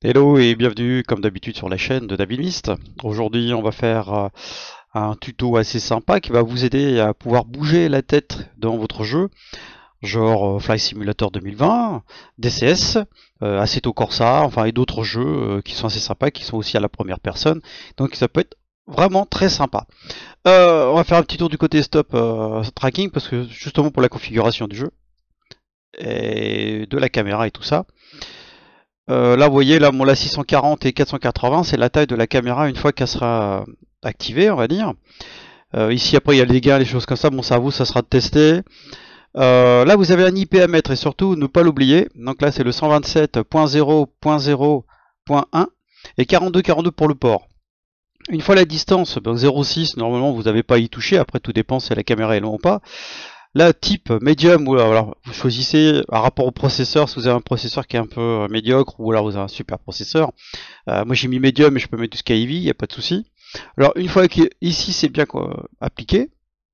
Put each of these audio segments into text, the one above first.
Hello et bienvenue comme d'habitude sur la chaîne de Davidmist. Aujourd'hui on va faire un tuto assez sympa qui va vous aider à pouvoir bouger la tête dans votre jeu, genre Flight Simulator 2020, DCS, Assetto Corsa, enfin et d'autres jeux qui sont assez sympas, qui sont aussi à la première personne. Donc ça peut être vraiment très sympa. On va faire un petit tour du côté stop tracking parce que justement pour la configuration du jeu et de la caméra et tout ça. Là, vous voyez, là, la 640 et 480, c'est la taille de la caméra une fois qu'elle sera activée, on va dire. Ici, après, il y a les gains, les choses comme ça. Bon, ça à vous, ça sera de tester. Là, vous avez un IP à mettre et surtout, ne pas l'oublier. Donc là, c'est le 127.0.0.1 et 42.42 pour le port. Une fois la distance, ben 0.6, normalement, vous n'avez pas à y toucher. Après, tout dépend si la caméra est loin ou pas. Là, type médium, ou alors vous choisissez par rapport au processeur, si vous avez un processeur qui est un peu médiocre, ou alors vous avez un super processeur. Moi j'ai mis médium, mais je peux mettre du SkyEvy, il n'y a pas de souci. Alors une fois qu'ici c'est bien appliqué,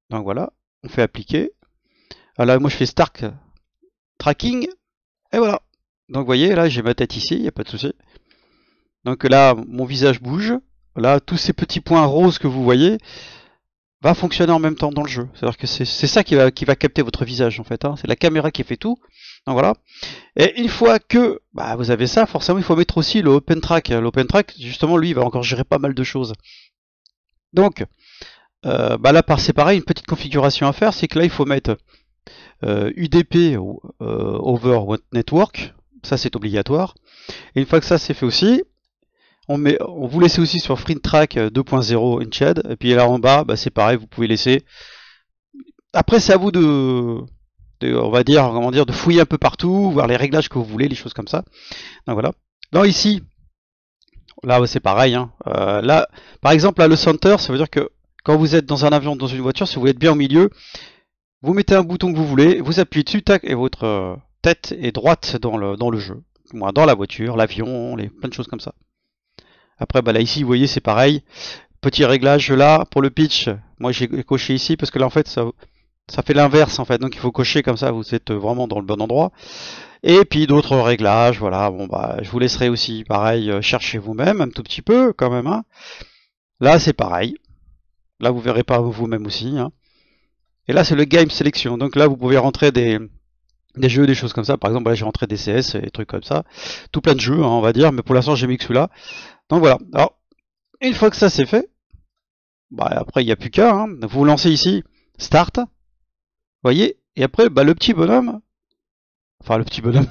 donc voilà, on fait appliquer. Alors là, moi je fais Start Tracking, et voilà. Donc vous voyez, là j'ai ma tête ici, il n'y a pas de souci. Donc là, mon visage bouge. Là, tous ces petits points roses que vous voyez, va fonctionner en même temps dans le jeu. C'est-à-dire que c'est ça qui va capter votre visage en fait. Hein. C'est la caméra qui fait tout. Donc voilà. Et une fois que bah, vous avez ça, forcément il faut mettre aussi le Open Track. L'Open Track, justement, lui, il va encore gérer pas mal de choses. Donc bah là, c'est pareil, une petite configuration à faire, c'est que là il faut mettre UDP over Network. Ça c'est obligatoire. Et une fois que ça c'est fait aussi, on vous laisse aussi sur FreeTrack 2.0 Inched. Et puis là en bas, bah, c'est pareil, vous pouvez laisser. Après, c'est à vous on va dire, comment dire, de fouiller un peu partout, voir les réglages que vous voulez, les choses comme ça. Donc voilà. Là ici, là c'est pareil. Hein. Là, par exemple, là le center, ça veut dire que quand vous êtes dans un avion, dans une voiture, si vous êtes bien au milieu, vous mettez un bouton que vous voulez, vous appuyez dessus, tac, et votre tête est droite dans le jeu. Moi, dans la voiture, l'avion, plein de choses comme ça. Après, bah là ici, vous voyez, c'est pareil. Petit réglage là pour le pitch. Moi, j'ai coché ici parce que là, en fait, ça fait l'inverse en fait. Donc, il faut cocher comme ça, vous êtes vraiment dans le bon endroit. Et puis d'autres réglages, voilà. Bon bah, je vous laisserai aussi, pareil, chercher vous-même un tout petit peu quand même. Hein. Là, c'est pareil. Là, vous verrez pas vous-même aussi. Hein. Et là, c'est le game selection. Donc là, vous pouvez rentrer des jeux, des choses comme ça. Par exemple, là, j'ai rentré des CS et des trucs comme ça. Tout plein de jeux, hein, on va dire. Mais pour l'instant, j'ai mis que celui-là. Donc voilà. Alors, une fois que ça c'est fait, bah après, il n'y a plus qu'à. Hein. Vous lancez ici, Start. Voyez. Et après, bah, le petit bonhomme. Enfin, le petit bonhomme.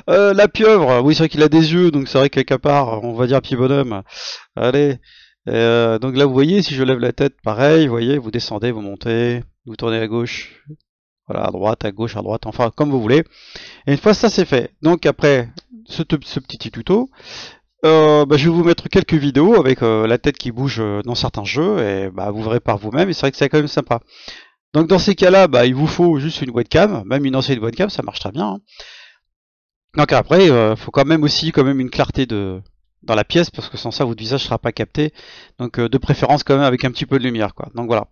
La pieuvre. Oui, c'est vrai qu'il a des yeux. Donc c'est vrai que quelque part, on va dire petit bonhomme. Allez. Donc là, vous voyez, si je lève la tête, pareil. Vous voyez, vous descendez, vous montez. Vous tournez à gauche. Voilà, à droite, à gauche, à droite. Enfin, comme vous voulez. Et une fois ça c'est fait. Donc après ce petit tuto, bah, je vais vous mettre quelques vidéos avec la tête qui bouge dans certains jeux et bah, vous verrez par vous-même et c'est vrai que c'est quand même sympa. Donc dans ces cas-là, bah, il vous faut juste une webcam, même une ancienne webcam, ça marche très bien. Hein. Donc après, faut quand même aussi une clarté dans la pièce parce que sans ça votre visage ne sera pas capté. Donc de préférence quand même avec un petit peu de lumière, quoi. Donc voilà.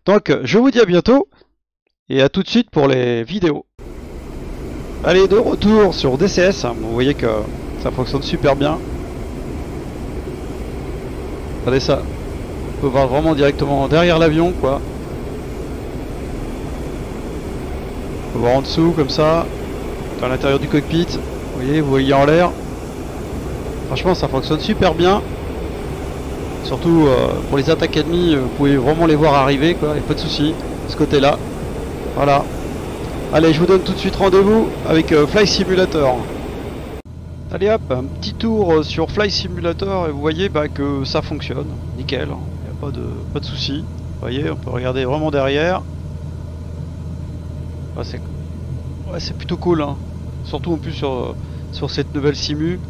Donc je vous dis à bientôt et à tout de suite pour les vidéos. Allez, de retour sur DCS. Hein. Vous voyez que ça fonctionne super bien. Regardez ça. On peut voir vraiment directement derrière l'avion, quoi. On peut voir en dessous, comme ça. Dans l'intérieur du cockpit. Vous voyez en l'air. Franchement, ça fonctionne super bien. Surtout pour les attaques ennemies, vous pouvez vraiment les voir arriver, quoi. Et pas de soucis. De ce côté-là. Voilà. Allez, je vous donne tout de suite rendez-vous avec Flight Simulator. Allez hop, un petit tour sur Flight Simulator et vous voyez bah, que ça fonctionne, nickel, il n'y a pas de souci. Vous voyez, on peut regarder vraiment derrière. Ouais, c'est plutôt cool, hein. Surtout en plus sur cette nouvelle simu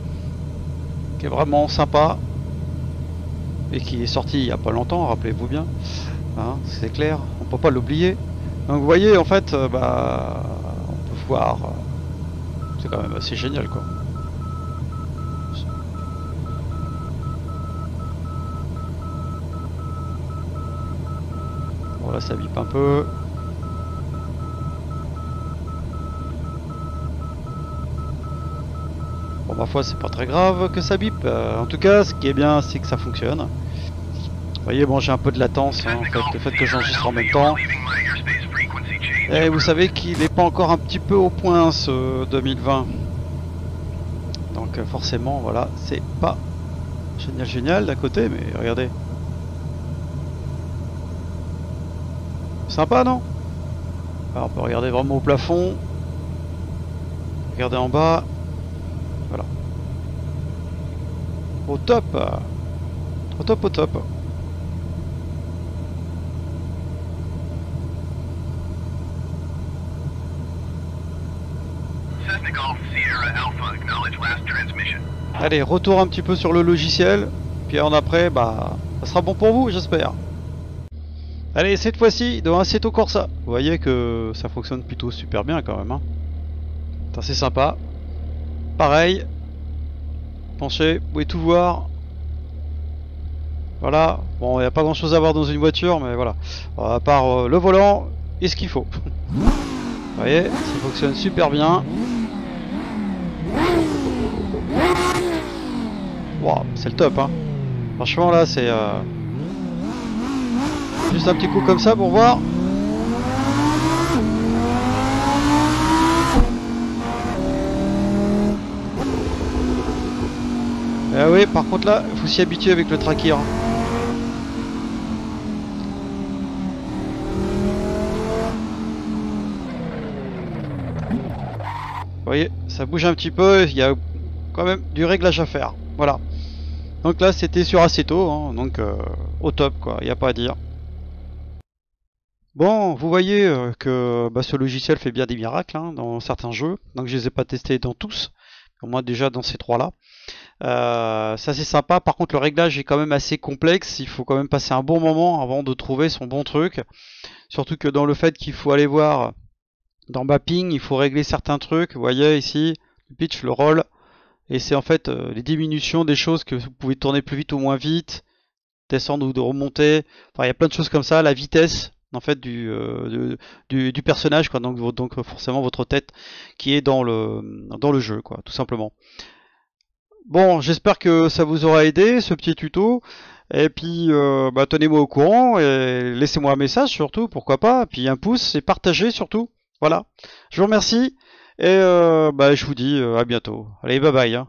qui est vraiment sympa et qui est sortie il n'y a pas longtemps, rappelez-vous bien. Hein, c'est clair, on peut pas l'oublier. Donc vous voyez, en fait, bah, on peut voir, c'est quand même assez génial, quoi. Voilà, ça bip un peu. Bon ma foi, c'est pas très grave que ça bip. En tout cas, ce qui est bien, c'est que ça fonctionne. Vous voyez, bon, j'ai un peu de latence, hein, en fait, le fait que j'enregistre en même temps. Et vous savez qu'il n'est pas encore un petit peu au point, ce 2020. Donc forcément, voilà, c'est pas génial d'un côté, mais regardez. Sympa, non? Alors, on peut regarder vraiment au plafond. Regardez en bas. Voilà. Au top. Au top, au top. Allez, retour un petit peu sur le logiciel. Puis en après, bah, ça sera bon pour vous, j'espère. Allez, cette fois-ci, dans Assetto Corsa. Vous voyez que ça fonctionne plutôt super bien quand même. Hein. C'est sympa. Pareil. Penchez, vous pouvez tout voir. Voilà. Bon, il n'y a pas grand-chose à voir dans une voiture, mais voilà. À part le volant et ce qu'il faut. Vous voyez, ça fonctionne super bien. Wow, c'est le top, hein. Franchement, là, c'est... Juste un petit coup comme ça pour voir. Ah oui, par contre là, il faut s'y habituer avec le tracker. Vous voyez, ça bouge un petit peu, il y a quand même du réglage à faire. Voilà. Donc là, c'était sur Assetto, hein, donc au top, quoi, il n'y a pas à dire. Bon, vous voyez que bah, ce logiciel fait bien des miracles hein, dans certains jeux. Donc je les ai pas testés dans tous, au moins déjà dans ces trois-là. Ça c'est sympa, par contre le réglage est quand même assez complexe, il faut quand même passer un bon moment avant de trouver son bon truc. Surtout que dans le fait qu'il faut aller voir dans Mapping, il faut régler certains trucs, vous voyez ici, le pitch, le roll, et c'est en fait les diminutions des choses que vous pouvez tourner plus vite ou moins vite, descendre ou de remonter, enfin il y a plein de choses comme ça, la vitesse en fait du personnage quoi, donc forcément votre tête qui est dans le jeu quoi, tout simplement. Bon, j'espère que ça vous aura aidé ce petit tuto. Et puis, bah, tenez-moi au courant et laissez-moi un message surtout, pourquoi pas. Puis un pouce et partagez surtout. Voilà. Je vous remercie et bah, je vous dis à bientôt. Allez, bye bye. Hein.